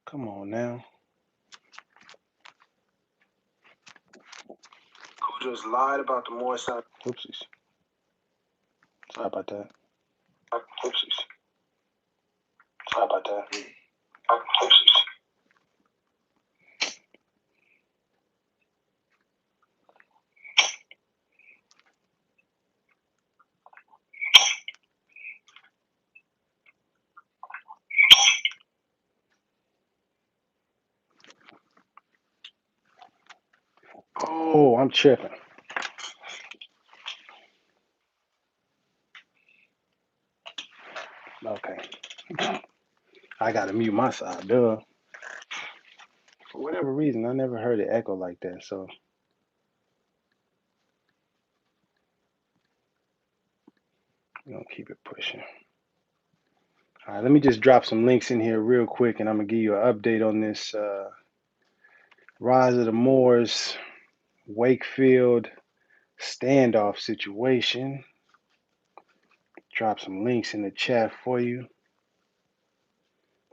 Come on now. Who just lied about the Moorish side? Oopsies. Sorry about that. Oopsies. Sorry about that. Oopsies. Oh, I'm tripping. Okay. I gotta mute my side, duh. For whatever reason, I never heard it echo like that, so we're gonna keep it pushing. All right, let me just drop some links in here real quick, and I'm gonna give you an update on this Rise of the Moors, Wakefield Standoff situation. Drop some links in the chat for you.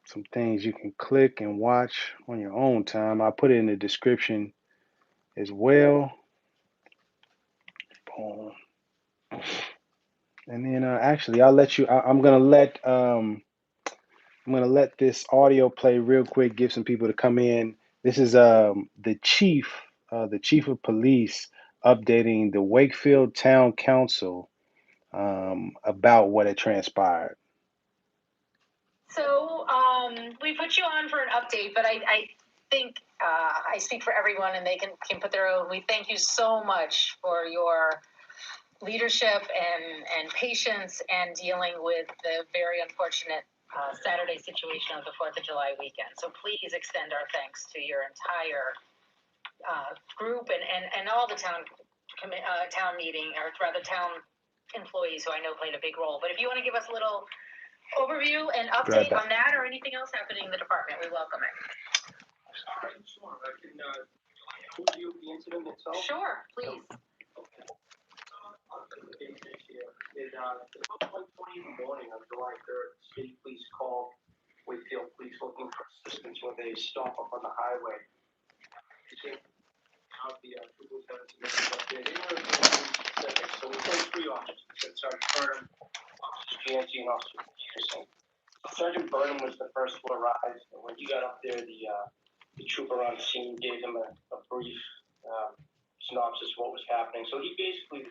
Some things you can click and watch on your own time. I'll put it in the description as well. Boom. And then actually, I'll let you. I'm gonna let this audio play real quick. Give some people to come in. This is the chief of police, updating the Wakefield Town Council about what had transpired. So we put you on for an update, but I think I speak for everyone, and they can put their own. We thank you so much for your leadership and patience and dealing with the very unfortunate Saturday situation of the 4th of July weekend. So please extend our thanks to your entire group and all the town meeting, or rather town employees who I know played a big role. But if you want to give us a little overview and update on that or anything else happening in the department, we welcome it. All right, sure. I can overview the incident itself. Sure, please. Okay. I'll take the basics here. At 1:20 in the morning on July 3rd, state police called Wakefield Police looking for assistance when they stop up on the highway. The troopers had some up there. They were specific, so we sent 3 officers. Sergeant Burnham, Officer Jancy, and Officer Peterson. Sergeant Burnham was the first to arrive, and when he got up there, the trooper on scene gave him a brief synopsis of what was happening. So the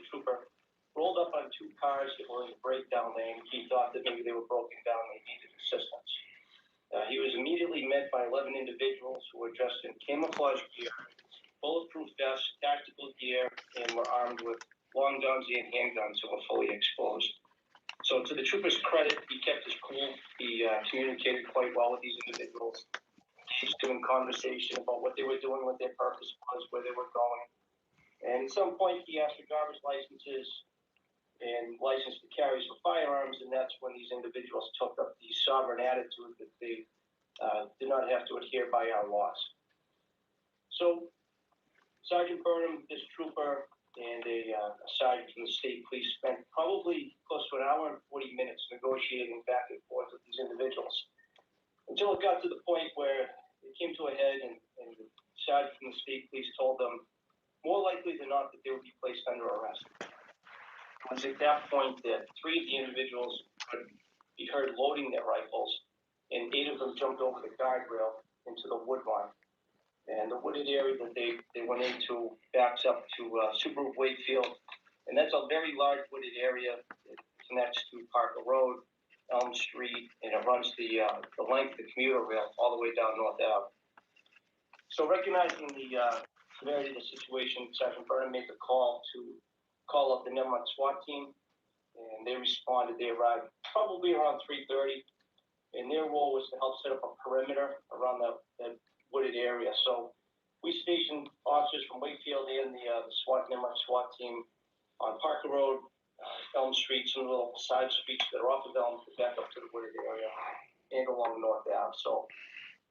trooper rolled up on 2 cars that were in the breakdown lane. He thought that maybe they were broken down and they needed assistance. He was immediately met by 11 individuals who were dressed in camouflage gear, bulletproof vests, tactical gear, and were armed with long guns and handguns that were fully exposed. So to the trooper's credit, he kept his cool. He communicated quite well with these individuals. He was doing conversation about what they were doing, what their purpose was, where they were going. And at some point, he asked for driver's licenses and license to carry for firearms, and that's when these individuals took up the sovereign attitude that they did not have to adhere by our laws. So Sergeant Burnham, this trooper, and a sergeant from the state police spent probably close to an hour and 40 minutes negotiating back and forth with these individuals until it got to the point where it came to a head, and the sergeant from the state police told them more likely than not that they would be placed under arrest. It was at that point that 3 of the individuals could be heard loading their rifles, and 8 of them jumped over the guardrail into the wood line. And the wooded area that they went into backs up to Subaru Wakefield, and that's a very large wooded area. It connects to Parker Road, Elm Street, and it runs the length of the commuter rail all the way down North Ave. So recognizing the severity of the situation, Sergeant Burnham made the call to call up the Nemrut SWAT team, and they responded. They arrived probably around 3:30, and their role was to help set up a perimeter around the wooded area. So we stationed officers from Wakefield and the Nemrut SWAT team on Parker Road, Elm Street, some little side streets that are off of Elm back up to the wooded area, and along North Ave. So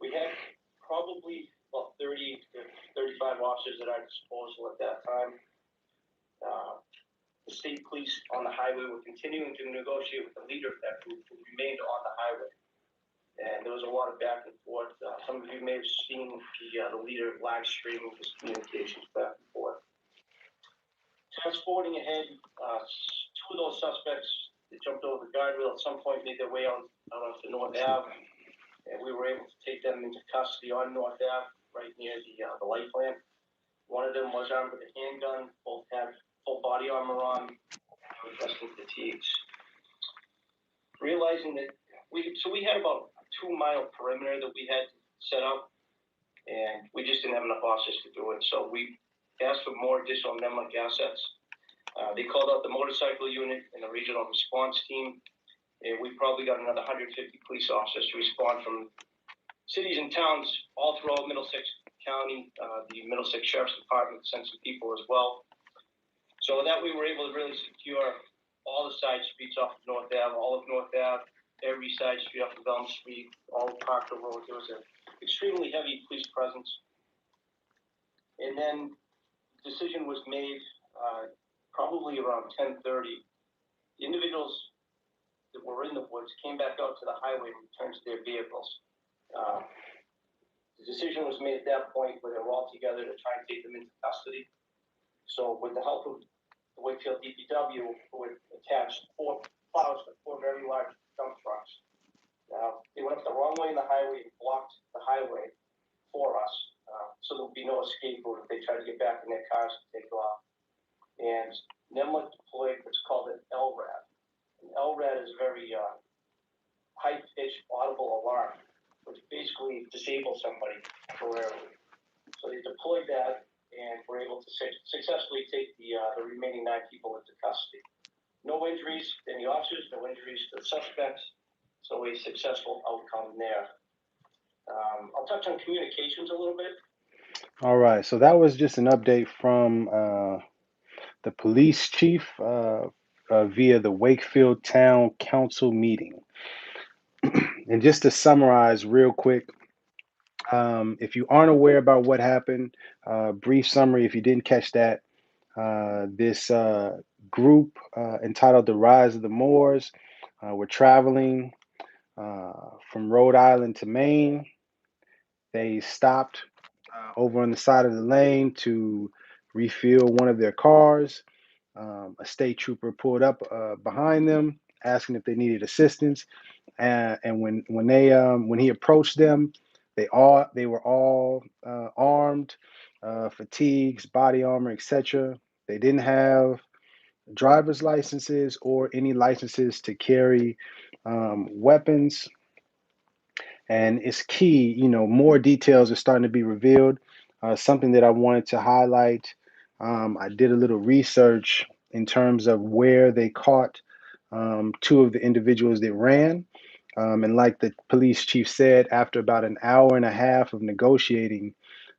we had probably about 30 to 35 officers at our disposal at that time. The state police on the highway were continuing to negotiate with the leader of that group who remained on the highway. And there was a lot of back and forth. Some some of you may have seen the leader live streaming his communications back and forth. Fast forwarding ahead, two of those suspects that jumped over the guardrail at some point made their way out onto North Ave, and we were able to take them into custody on North Ave, right near the light lamp. One of them was armed with a handgun. Both had full body armor on. They were dressed in fatigues. Realizing that we had about a 2-mile perimeter that we had set up, and we just didn't have enough officers to do it. So we asked for more additional NEMLIC assets. They called out the motorcycle unit and the regional response team, and we probably got another 150 police officers to respond from cities and towns all throughout Middlesex County. The Middlesex Sheriff's Department sent some people as well. So that we were able to really secure all the side streets off of North Ave, all of North Ave, every side street off of Elm Street, all of Parker Road. There was an extremely heavy police presence. And then the decision was made probably around 10:30. The individuals that were in the woods came back out to the highway and returned to their vehicles. The decision was made at that point where they were all together to try and take them into custody. So with the help of the Wakefield DPW, who had attached 4 plows to 4 very large dump trucks. They went up the wrong way in the highway and blocked the highway for us, so there would be no escape route if they tried to get back in their cars to take off. And NEMLIC deployed what's called an LRAD. An LRAD is a very high-pitched audible alarm, which basically disables somebody temporarily. So they deployed that and were able to successfully take the remaining 9 people into custody. No injuries to any officers, no injuries to the suspects, so a successful outcome there. I'll touch on communications a little bit. All right, so that was just an update from the police chief via the Wakefield Town Council meeting. And just to summarize real quick, if you aren't aware about what happened, brief summary if you didn't catch that, this group entitled The Rise of the Moors were traveling from Rhode Island to Maine. They stopped over on the side of the lane to refuel one of their cars. A state trooper pulled up behind them, asking if they needed assistance. And when he approached them, they were all armed, fatigues, body armor, etc. They didn't have driver's licenses or any licenses to carry weapons. And it's key, more details are starting to be revealed. Something that I wanted to highlight, I did a little research in terms of where they caught 2 of the individuals that ran. And like the police chief said, after about an hour and a half of negotiating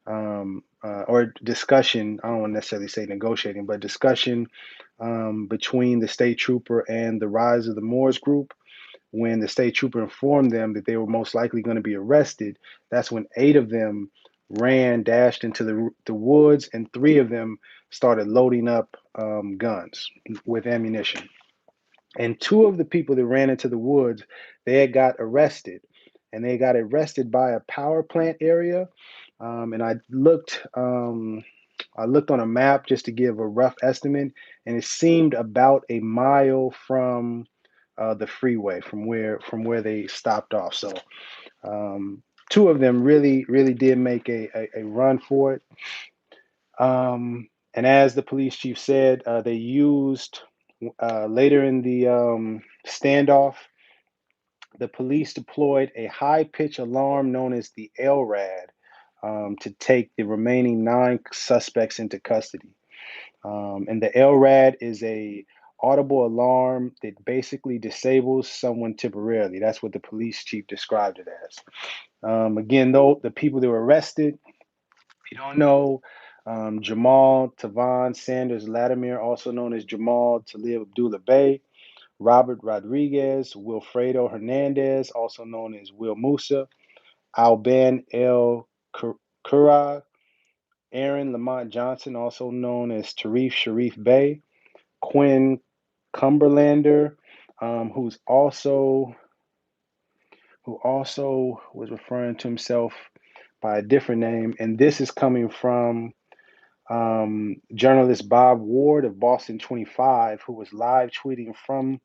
or discussion, I don't want to necessarily say negotiating, but discussion between the state trooper and the Rise of the Moors group, when the state trooper informed them that they were most likely going to be arrested, that's when 8 of them dashed into the woods, and 3 of them started loading up guns with ammunition. And 2 of the people that ran into the woods, they had got arrested, and they got arrested by a power plant area. And I looked on a map just to give a rough estimate, and it seemed about a mile from the freeway from where they stopped off. So 2 of them really did make a run for it. And as the police chief said, they used later in the standoff, the police deployed a high-pitch alarm known as the LRAD to take the remaining 9 suspects into custody. And the LRAD is a audible alarm that basically disables someone temporarily. That's what the police chief described it as. Again, though, the people that were arrested, if you don't know, Jamal Tavon Sanders Latimer, also known as Jamal Talib Abdullah Bey, Robert Rodriguez, Wilfredo Hernandez, also known as Will Musa, Alban El Kura, Aaron Lamont Johnson, also known as Tarif Sharif Bey, Quinn Cumberlander, who also was referring to himself by a different name. And this is coming from journalist Bob Ward of Boston 25, who was live tweeting from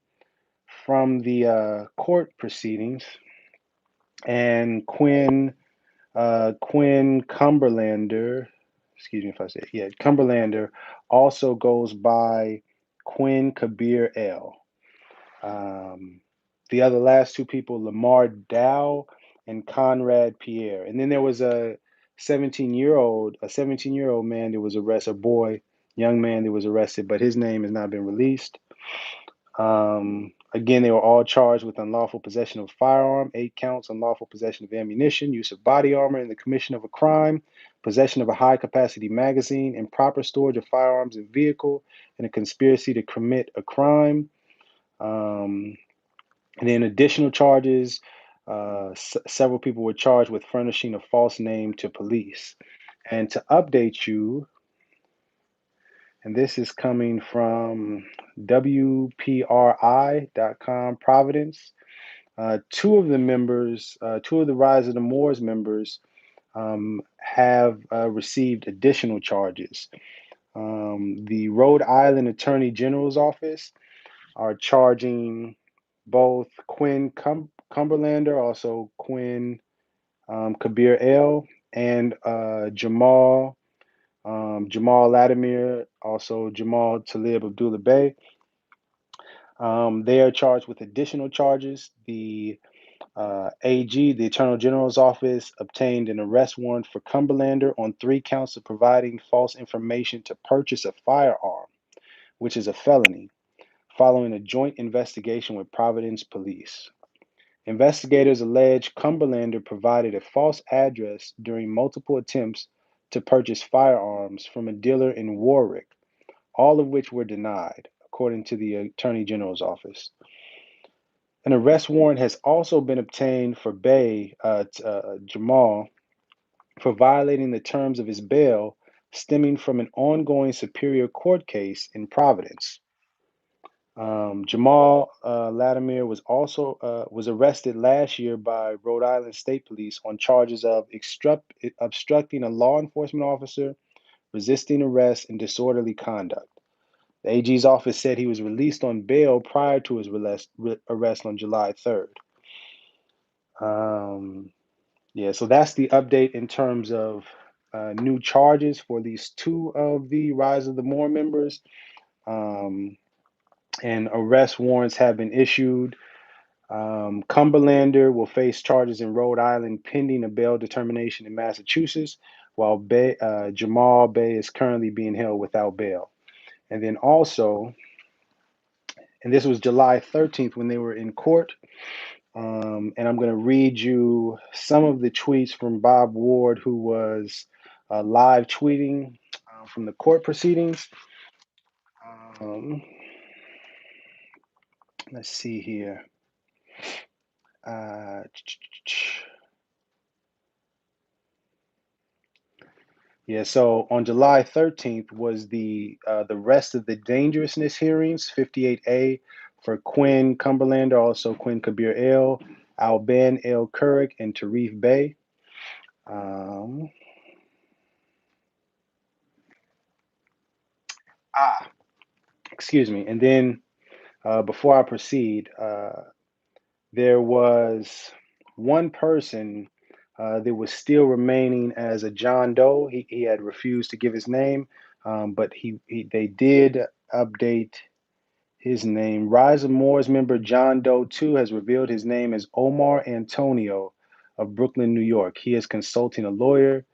the court proceedings. And Quinn Cumberlander, excuse me if I say it, yeah, Cumberlander also goes by Quinn Kabir L. The other last two people, Lamar Dow and Conrad Pierre. And then there was a 17-year-old man that was arrested, a boy, young man that was arrested, but his name has not been released. Again, they were all charged with unlawful possession of a firearm, 8 counts, unlawful possession of ammunition, use of body armor in the commission of a crime, possession of a high-capacity magazine, improper storage of firearms in vehicle, and a conspiracy to commit a crime. And then additional charges, several people were charged with furnishing a false name to police. And to update you, and this is coming from WPRI.com, Providence. Two of the Rise of the Moors members have received additional charges. The Rhode Island Attorney General's office are charging both Quinn Cumberlander, also Quinn Kabir L, and Jamal Latimer, also Jamal Talib Abdullah Bey. They are charged with additional charges. The AG, the Attorney General's office, obtained an arrest warrant for Cumberlander on 3 counts of providing false information to purchase a firearm, which is a felony, following a joint investigation with Providence Police. Investigators allege Cumberlander provided a false address during multiple attempts to purchase firearms from a dealer in Warwick, all of which were denied, according to the Attorney General's office. An arrest warrant has also been obtained for Jamal, for violating the terms of his bail stemming from an ongoing Superior Court case in Providence. Jamal Latimer was arrested last year by Rhode Island State Police on charges of obstructing a law enforcement officer, resisting arrest, and disorderly conduct. The AG's office said he was released on bail prior to his arrest on July 3rd. So that's the update in terms of new charges for these two of the Rise of the Moor members. And arrest warrants have been issued. Cumberlander will face charges in Rhode Island pending a bail determination in Massachusetts, while Jamal Bey is currently being held without bail. And then also, and this was July 13th when they were in court. And I'm going to read you some of the tweets from Bob Ward, who was live tweeting from the court proceedings. Let's see here. So on July 13th was the rest of the dangerousness hearings, 58A for Quinn Cumberlander, also Quinn Kabir L, Alban L. Couric, and Tarif Bey. Excuse me. And then before I proceed, there was one person that was still remaining as a John Doe. He had refused to give his name, but they did update his name. Rise of Moors member John Doe 2 has revealed his name as Omar Antonio of Brooklyn, New York. He is consulting a lawyer.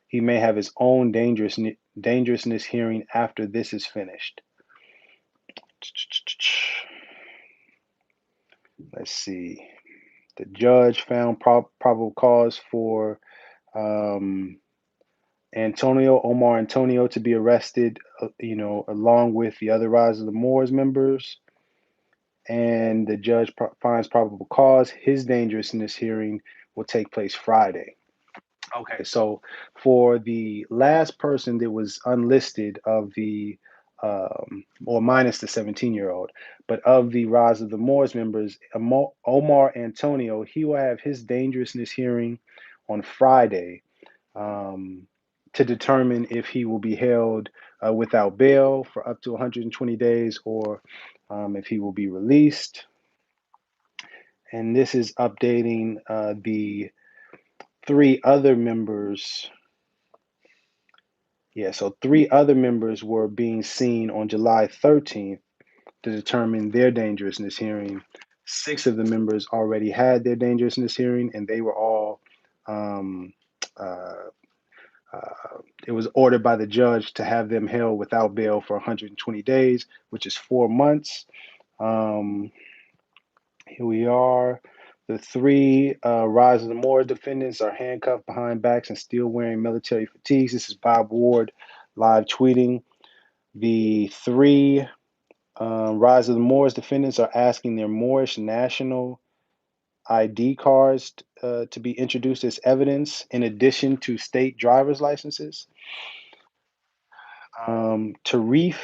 He may have his own dangerousness hearing after this is finished. Let's see. The judge found probable cause for Omar Antonio to be arrested, along with the other Rise of the Moors members. And the judge finds probable cause. His dangerousness hearing will take place Friday. Okay, so for the last person that was unlisted of the, or minus the 17-year-old, but of the Rise of the Moors members, Omar Antonio, he will have his dangerousness hearing on Friday. to determine if he will be held without bail for up to 120 days or if he will be released. And this is updating the three other members. Yeah, so three other members were being seen on July 13th to determine their dangerousness hearing. 6 of the members already had their dangerousness hearing, and they were all, um, uh, it was ordered by the judge to have them held without bail for 120 days, which is 4 months. Here we are. The three Rise of the Moors defendants are handcuffed behind backs and still wearing military fatigues. This is Bob Ward live tweeting. The three Rise of the Moors defendants are asking their Moorish national ID cards to be introduced as evidence in addition to state driver's licenses. Tarif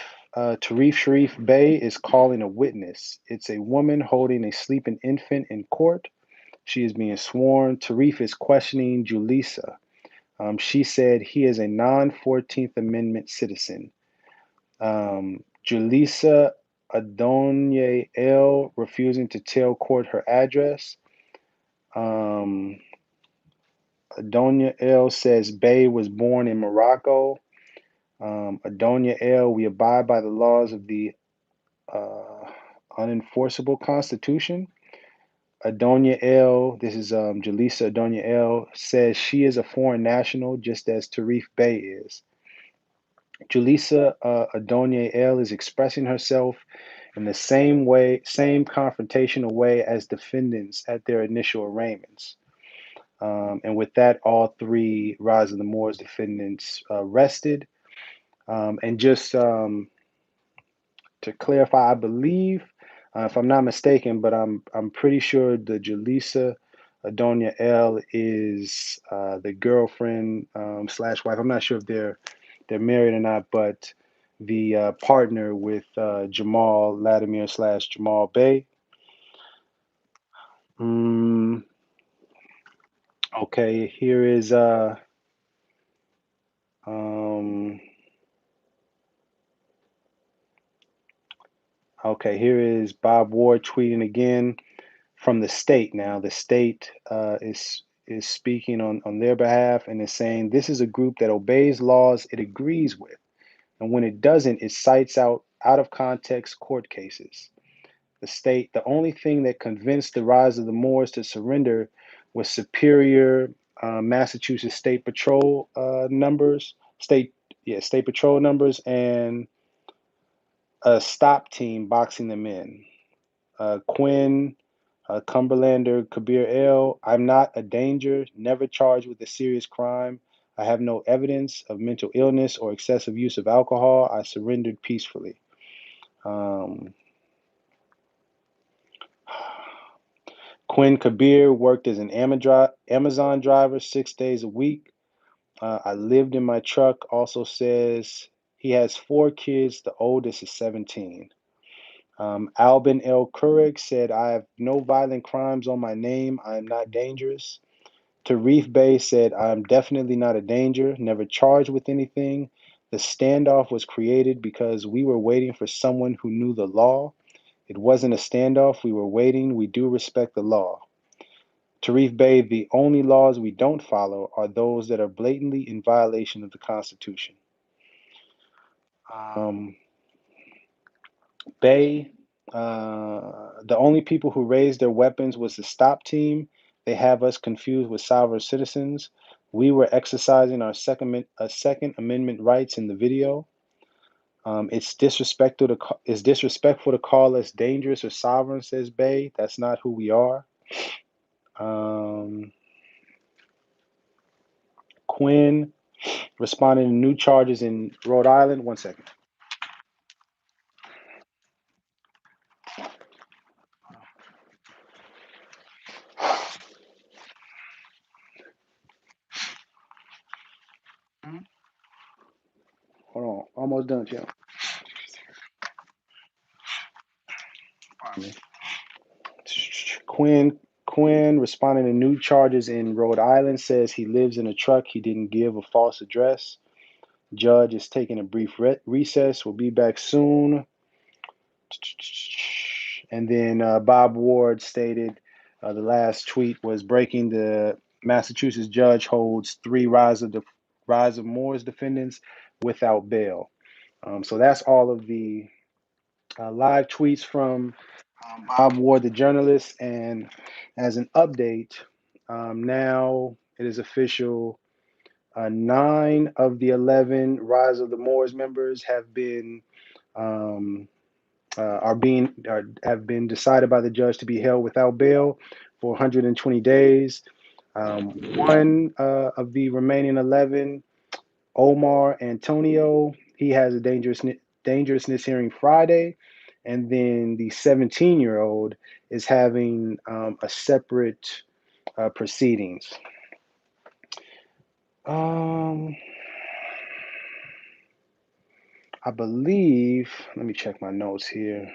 Sharif Bey is calling a witness. It's a woman holding a sleeping infant in court. She is being sworn. Tarif is questioning Julissa. She said he is a non-14th Amendment citizen. Julissa Adonye L refusing to tell court her address. Adonia L says Bey was born in Morocco. Adonia L, we abide by the laws of the unenforceable Constitution. Adonia L, this is Julissa Adonia L, says she is a foreign national just as Tarif Bey is. Julissa Adonia L is expressing herself in the same confrontational way as defendants at their initial arraignments. And with that, all three Rise of the Moors defendants rested. And just to clarify, I believe, if I'm not mistaken, but I'm pretty sure the Julissa Adonia L is the girlfriend slash wife. I'm not sure if they're married or not, but the partner with Jamal Latimer slash Jamal Bey. Okay, here is okay, here is Bob Ward tweeting again from the state. Now the state is speaking on their behalf and is saying this is a group that obeys laws it agrees with, and when it doesn't, it cites out of context court cases. The only thing that convinced the Rise of the Moors to surrender was superior Massachusetts State Patrol numbers, state patrol numbers, and a stop team boxing them in. Quinn, Cumberlander, Kabir L. I'm not a danger, never charged with a serious crime. I have no evidence of mental illness or excessive use of alcohol. I surrendered peacefully. Quinn Kabir worked as an Amazon driver 6 days a week. I lived in my truck. Also says he has 4 kids. The oldest is 17. Albin L. Couric said, I have no violent crimes on my name. I am not dangerous. Tarif Bey said, I am definitely not a danger, never charged with anything. The standoff was created because we were waiting for someone who knew the law. It wasn't a standoff. We were waiting. We do respect the law. Tarif Bey, the only laws we don't follow are those that are blatantly in violation of the Constitution. Bey, the only people who raised their weapons was the stop team. They have us confused with sovereign citizens. We were exercising our Second Amendment rights in the video. It's disrespectful to call us dangerous or sovereign, says Bey. That's not who we are. Quinn responding to new charges in Rhode Island. 1 second. Hold on. Almost done, Jim. Pardon me. Quinn, responding to new charges in Rhode Island, says he lives in a truck. He didn't give a false address. Judge is taking a brief recess. We'll be back soon. And then Bob Ward stated the last tweet was breaking the Massachusetts judge holds 3 Rise of Moors defendants without bail. So that's all of the live tweets from Bob Ward, the journalist. And as an update, now it is official. 9 of the 11 Rise of the Moors members have been have been decided by the judge to be held without bail for 120 days. One of the remaining 11, Omar Antonio, he has a dangerousness hearing Friday, and then the 17-year-old is having a separate proceedings. I believe, let me check my notes here.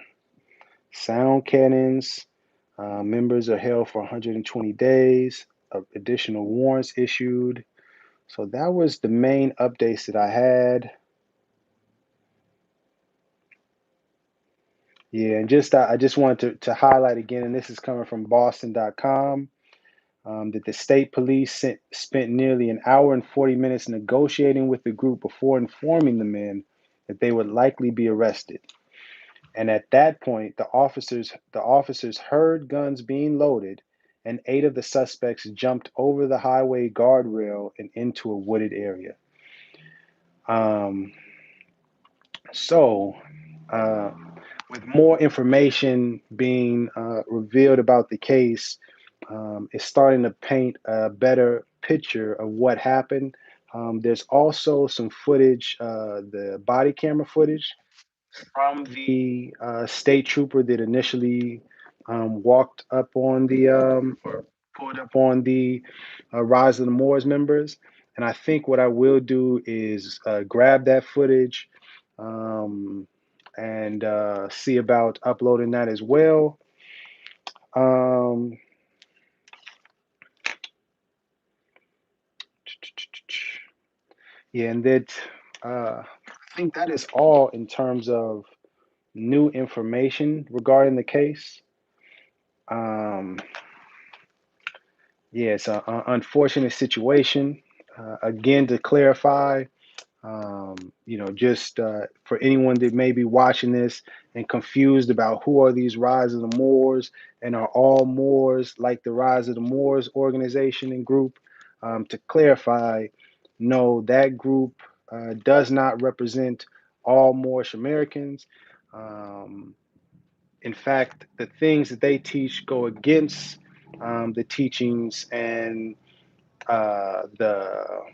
Sound cannons, members are held for 120 days, additional warrants issued. So that was the main updates that I had. Yeah, and I just wanted to highlight again, and this is coming from Boston.com, that the state police spent nearly an hour and 40 minutes negotiating with the group before informing the men that they would likely be arrested. And at that point, the officers heard guns being loaded, and 8 of the suspects jumped over the highway guardrail and into a wooded area. With more information being revealed about the case, it's starting to paint a better picture of what happened. There's also some footage, the body camera footage from the state trooper that initially walked up on the or pulled up on the Rise of the Moors members. And I think what I will do is grab that footage and see about uploading that as well. Yeah, and that I think that is all in terms of new information regarding the case. Yeah, it's an unfortunate situation. Again, to clarify, just for anyone that may be watching this and confused about who are these Rise of the Moors and are all Moors like the Rise of the Moors organization and group, to clarify, no, that group does not represent all Moorish Americans. In fact, the things that they teach go against the teachings and the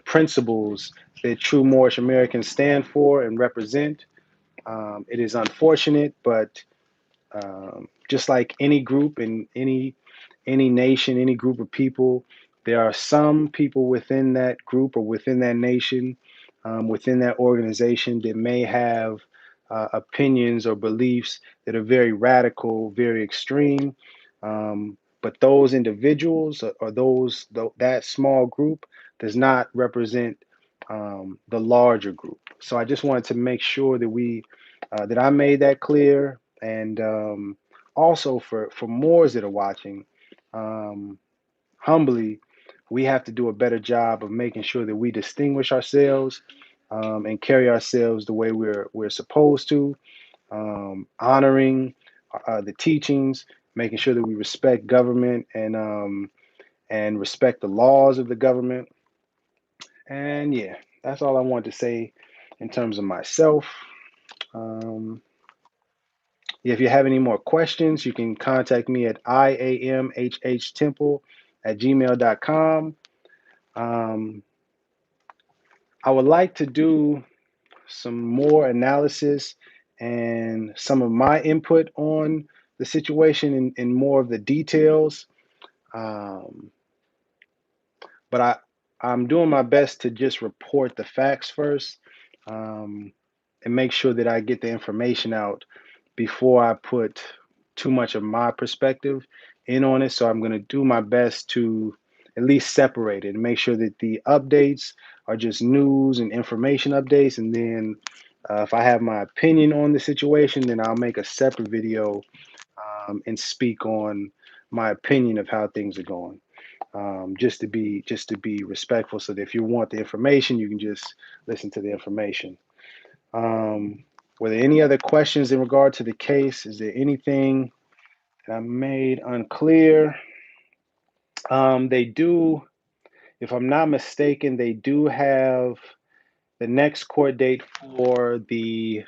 principles that true Moorish Americans stand for and represent. It is unfortunate, but just like any group in any nation, any group of people, there are some people within that group or within that nation, within that organization that may have opinions or beliefs that are very radical, very extreme. But those individuals or that small group does not represent the larger group. So I just wanted to make sure that I made that clear, and also for Moors that are watching, humbly, we have to do a better job of making sure that we distinguish ourselves and carry ourselves the way we're supposed to, honoring the teachings, making sure that we respect government and respect the laws of the government. And yeah, that's all I wanted to say in terms of myself. If you have any more questions, you can contact me at iamhhtemple@gmail.com. I would like to do some more analysis and some of my input on the situation in more of the details. But I'm doing my best to just report the facts first, and make sure that I get the information out before I put too much of my perspective in on it. So I'm going to do my best to at least separate it and make sure that the updates are just news and information updates. And then if I have my opinion on the situation, then I'll make a separate video and speak on my opinion of how things are going. Just to be respectful, so that if you want the information, you can just listen to the information. Were there any other questions in regard to the case? Is there anything that I made unclear? They do, if I'm not mistaken, they do have the next court date for the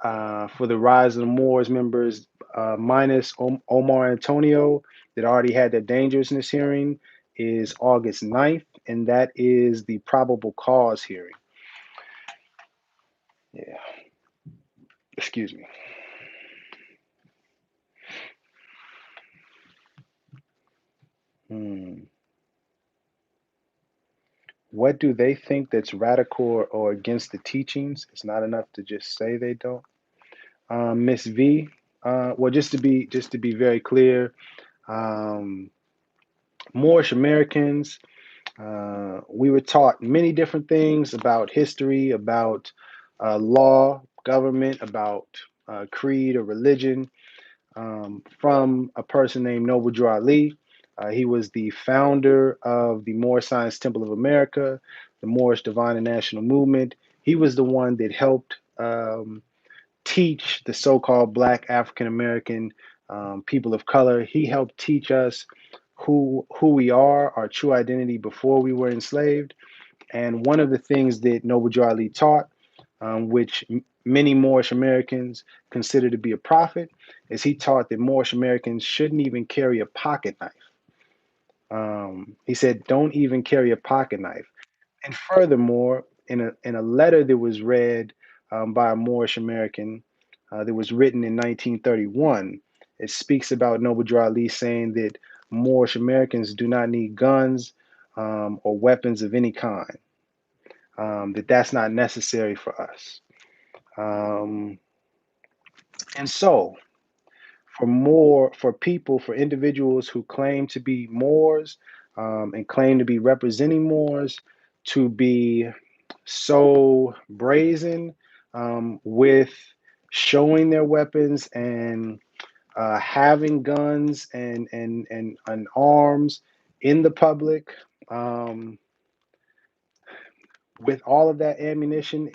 Rise of the Moors members, minus Omar Antonio, that already had the dangerousness hearing, is August 9th, and that is the probable cause hearing. Yeah, excuse me. What do they think that's radical or against the teachings? It's not enough to just say they don't. Miss V, well, just to be very clear, Moorish Americans, we were taught many different things about history, about law, government, about creed or religion, from a person named Noble Drew Ali. He was the founder of the Moorish Science Temple of America, the Moorish Divine and National Movement. He was the one that helped teach the so-called Black African American people of color. He helped teach us who we are, our true identity before we were enslaved. And one of the things that Noble Drew Ali taught, which many Moorish Americans consider to be a prophet, is he taught that Moorish Americans shouldn't even carry a pocket knife. He said, don't even carry a pocket knife. And furthermore, in a letter that was read by a Moorish American that was written in 1931, it speaks about Noble Drew Ali saying that Moorish Americans do not need guns or weapons of any kind, that's not necessary for us. And so, for individuals who claim to be Moors and claim to be representing Moors, to be so brazen with showing their weapons and having guns and arms in the public, with all of that ammunition,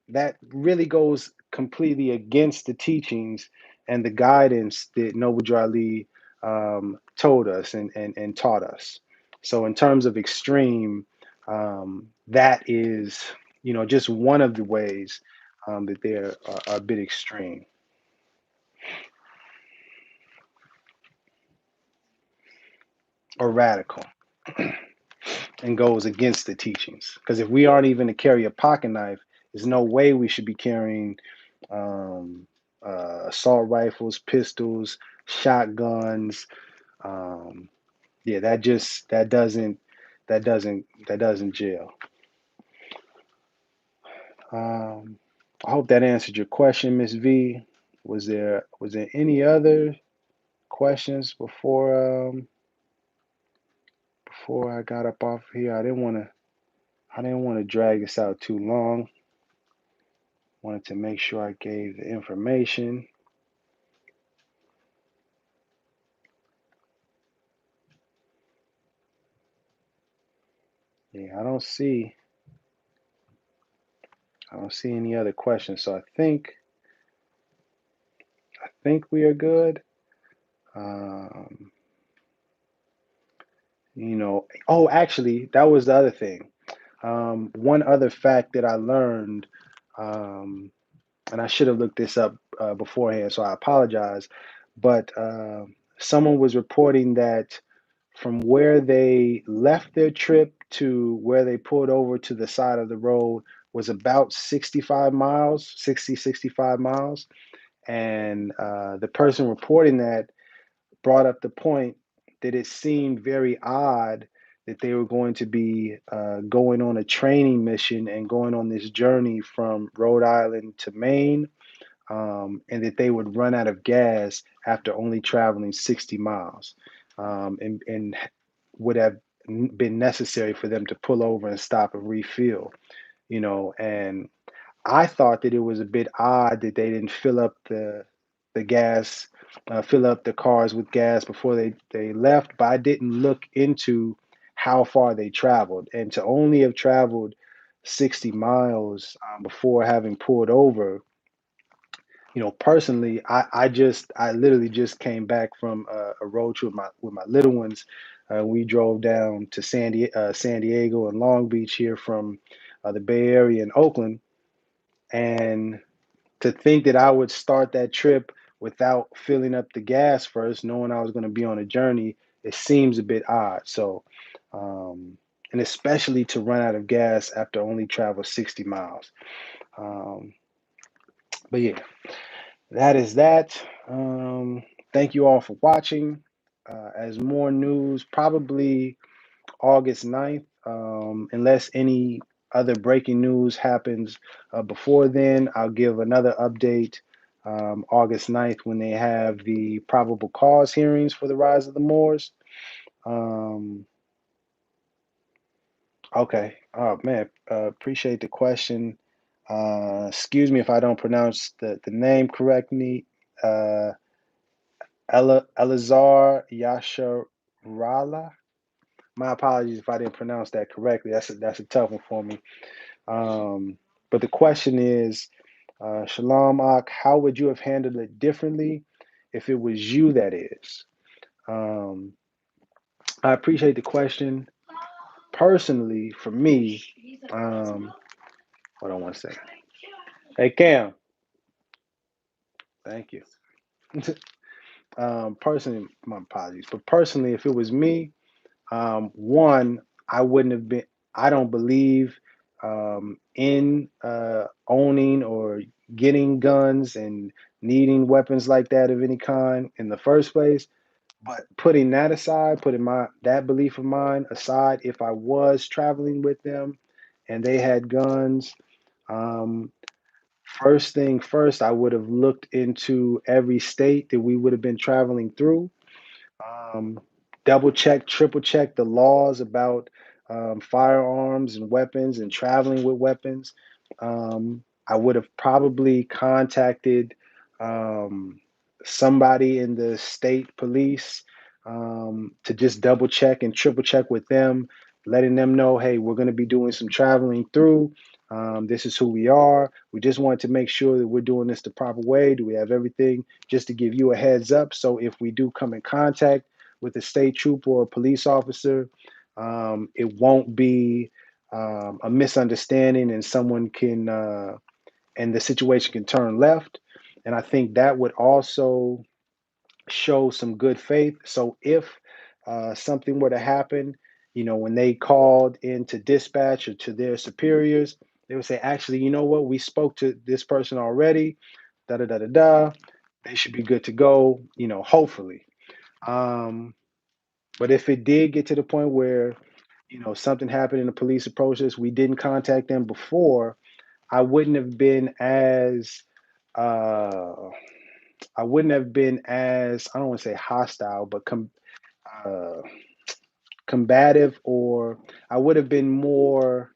that really goes completely against the teachings and the guidance that Noble Drew Ali told us and taught us. So in terms of extreme, that is, just one of the ways that they're a bit extreme or radical and goes against the teachings. Because if we aren't even to carry a pocket knife, there's no way we should be carrying um, assault rifles, pistols, shotguns. Yeah, that doesn't jail. I hope that answered your question, Miss V. Was there any other questions before I got up off here? I didn't want to drag this out too long. Wanted to make sure I gave the information. Yeah, I don't see any other questions. So I think we are good. Oh, actually, that was the other thing. One other fact that I learned, and I should have looked this up beforehand, so I apologize. But someone was reporting that from where they left their trip to where they pulled over to the side of the road was about 65 miles, 65 miles. And the person reporting that brought up the point that it seemed very odd that they were going to be going on a training mission and going on this journey from Rhode Island to Maine, and that they would run out of gas after only traveling 60 miles, and would have been necessary for them to pull over and stop and refill, and I thought that it was a bit odd that they didn't fill up the gas, fill up the cars with gas before they left, but I didn't look into how far they traveled, and to only have traveled 60 miles before having pulled over. Personally, I literally just came back from a road trip with my little ones. We drove down to San Diego and Long Beach here from the Bay Area and Oakland, and to think that I would start that trip without filling up the gas first, knowing I was going to be on a journey, it seems a bit odd. So, and especially to run out of gas after only travel 60 miles. Um, but yeah, that is that. Thank you all for watching. As more news, probably August 9th, unless any other breaking news happens before then, I'll give another update August 9th when they have the probable cause hearings for the rise of the Moors. Um, okay. Oh, man. Appreciate the question. Excuse me if I don't pronounce the name correctly. Uh, Elazar Yasharala. My apologies if I didn't pronounce that correctly. That's a tough one for me. But the question is, Shalom Ak, how would you have handled it differently if it was you that is? Um, I appreciate the question. Personally, for me, hold on one second. Hey, Cam, thank you. Personally, my apologies. But personally, if it was me, one, I wouldn't have been, I don't believe in owning or getting guns and needing weapons like that of any kind in the first place. But putting that aside, putting that belief of mine aside, if I was traveling with them and they had guns, um, first thing first, I would have looked into every state that we would have been traveling through, um, double check, triple check the laws about firearms and weapons and traveling with weapons. I would have probably contacted um, somebody in the state police to just double check and triple check with them, letting them know, hey, we're going to be doing some traveling through. This is who we are. We just wanted to make sure that we're doing this the proper way. Do we have everything? Just to give you a heads up. So if we do come in contact with a state trooper or a police officer, it won't be a misunderstanding and someone can, and the situation can turn left. And I think that would also show some good faith. So if something were to happen, when they called into dispatch or to their superiors, they would say, actually, you know what? We spoke to this person already. Da da da da da. They should be good to go. Hopefully. Um, but if it did get to the point where something happened and the police approached us, we didn't contact them before. I wouldn't have been as uh, I wouldn't have been as, I don't want to say hostile, but uh, combative, or I would have been more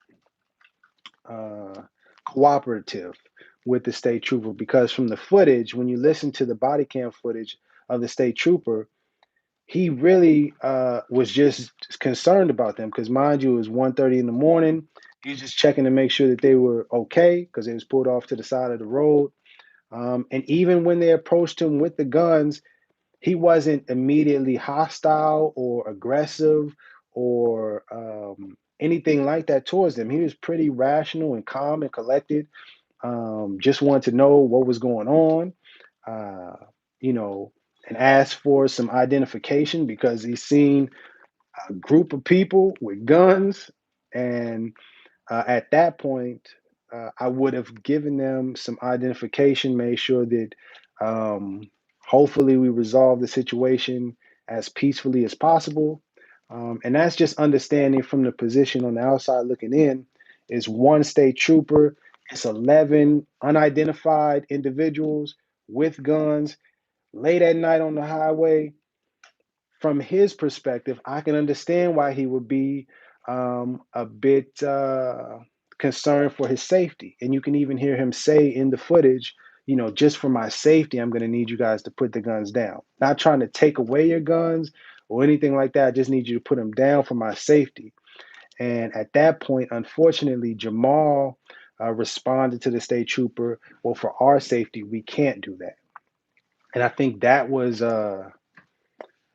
uh, cooperative with the state trooper, because from the footage, when you listen to the body cam footage of the state trooper, he really was just concerned about them, because mind you, it was 1:30 in the morning. He was just checking to make sure that they were okay because they was pulled off to the side of the road. And even when they approached him with the guns, he wasn't immediately hostile or aggressive or anything like that towards them. He was pretty rational and calm and collected. Just wanted to know what was going on, uh, you know, and asked for some identification because he's seen a group of people with guns. And at that point, I would have given them some identification, made sure that hopefully we resolve the situation as peacefully as possible. And that's just understanding from the position on the outside looking in is one state trooper. It's 11 unidentified individuals with guns late at night on the highway. From his perspective, I can understand why he would be a bit concerned for his safety. And you can even hear him say in the footage, you know, just for my safety, I'm going to need you guys to put the guns down. Not trying to take away your guns or anything like that. I just need you to put them down for my safety. And at that point, unfortunately, Jamal responded to the state trooper, well, for our safety, we can't do that. And I think that was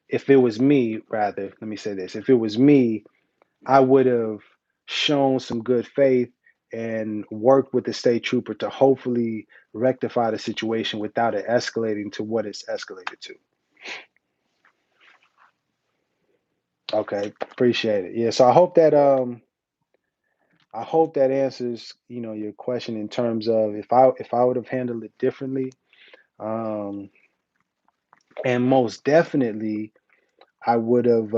if it was me, rather, let me say this, if it was me, I would have shown some good faith and worked with the state trooper to hopefully rectify the situation without it escalating to what it's escalated to. Okay, appreciate it. Yeah, so I hope that answers, you know, your question in terms of if I would have handled it differently. Um, and most definitely I would have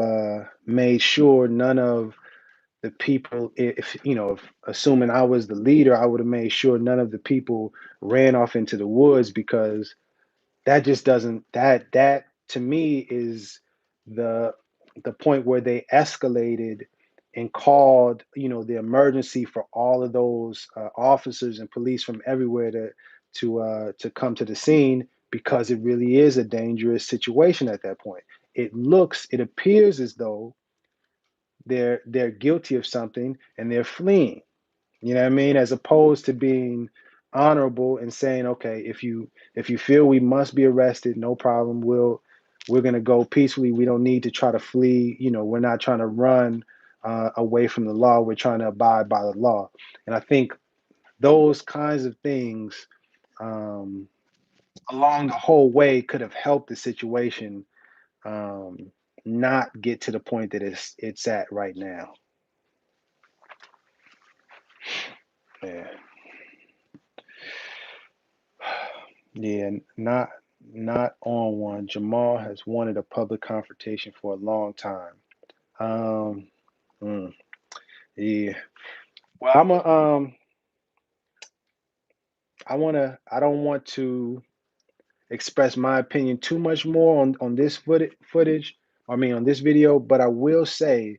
made sure none of the people, if you know, if assuming I was the leader, I would have made sure none of the people ran off into the woods, because that just doesn't, that to me is the the point where they escalated and called, you know, the emergency for all of those officers and police from everywhere to come to the scene, because it really is a dangerous situation at that point. It appears as though they're guilty of something and they're fleeing. You know what I mean? As opposed to being honorable and saying, okay, if you feel we must be arrested, no problem. We're gonna go peacefully. We don't need to try to flee. You know, we're not trying to run away from the law. We're trying to abide by the law. And I think those kinds of things um, along the whole way could have helped the situation um, not get to the point that it's at right now. Yeah. Yeah, not on one. Jamal has wanted a public confrontation for a long time. Um, mm, yeah. Well, I don't want to express my opinion too much more on this footage. I mean, on this video, but I will say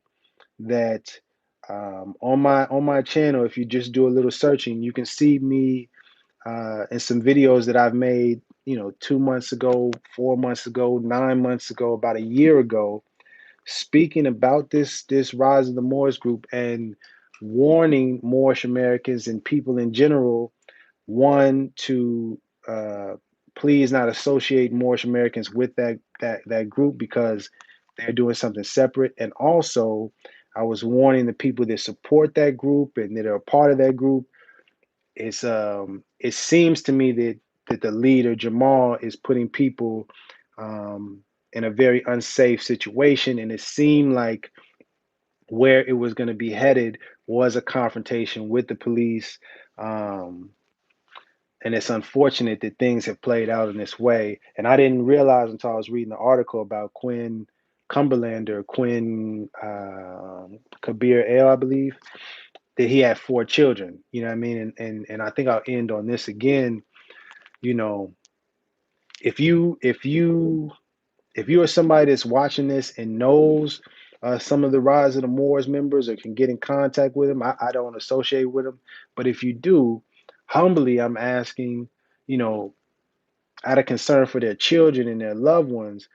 that on my channel, if you just do a little searching, you can see me and some videos that I've made, you know, 2 months ago, 4 months ago, 9 months ago, about a year ago, speaking about this rise of the Moorish group and warning Moorish Americans and people in general, one, to uh, please not associate Moorish Americans with that group, because they're doing something separate, and also I was warning the people that support that group and that are a part of that group. It seems to me that the leader Jamal is putting people um, in a very unsafe situation, and it seemed like where it was going to be headed was a confrontation with the police. Um, and it's unfortunate that things have played out in this way. And I didn't realize until I was reading the article about Quinn Cumberland, or Quinn Kabir Ale, I believe, that he had 4 children. You know what I mean? And I think I'll end on this again. You know, if you are somebody that's watching this and knows some of the Rise of the Moors members, or can get in contact with them, I don't associate with them, but if you do, humbly I'm asking, you know, out of concern for their children and their loved ones,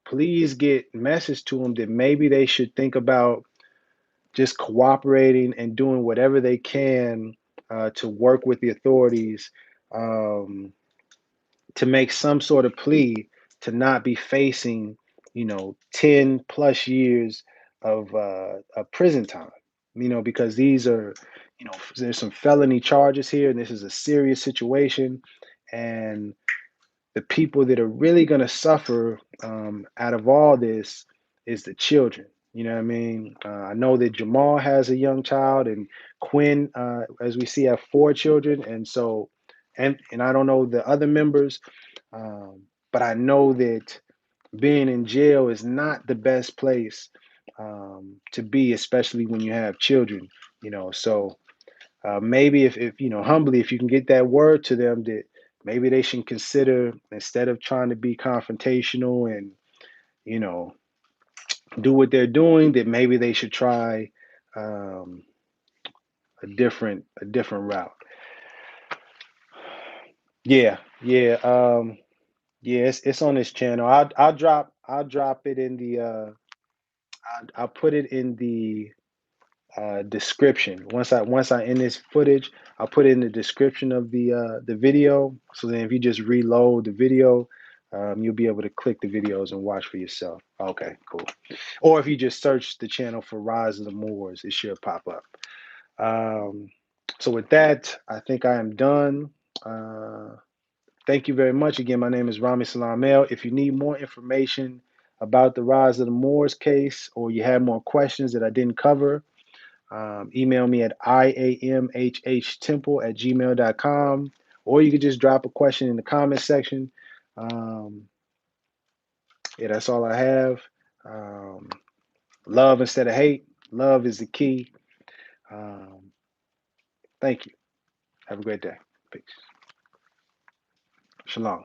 please get message to them that maybe they should think about just cooperating and doing whatever they can to work with the authorities, um, to make some sort of plea to not be facing, you know, 10 plus years of prison time. You know, because these are, you know, there's some felony charges here, and this is a serious situation, and the people that are really going to suffer out of all this is the children. You know what I mean? I know that Jamal has a young child, and Quinn, as we see, have 4 children, and so, and I don't know the other members, but I know that being in jail is not the best place to be, especially when you have children. You know, so Maybe if you know humbly, if you can get that word to them that maybe they should consider, instead of trying to be confrontational and you know do what they're doing, that maybe they should try um, a different route. Yeah, yeah, yeah. It's on this channel. I'll drop it in the I'll put it in the description. Once I end this footage, I'll put it in the description of the video. So then if you just reload the video, you'll be able to click the videos and watch for yourself. Okay, cool. Or if you just search the channel for Rise of the Moors, it should pop up. Um, so with that, I think I am done. Thank you very much. Again, my name is Rami Salam El. If you need more information about the Rise of the Moors case, or you have more questions that I didn't cover, email me at iamhhtemple@gmail.com, or you could just drop a question in the comment section. Um, yeah, that's all I have. Um, love instead of hate. Love is the key. Um, thank you. Have a great day. Peace. Shalom.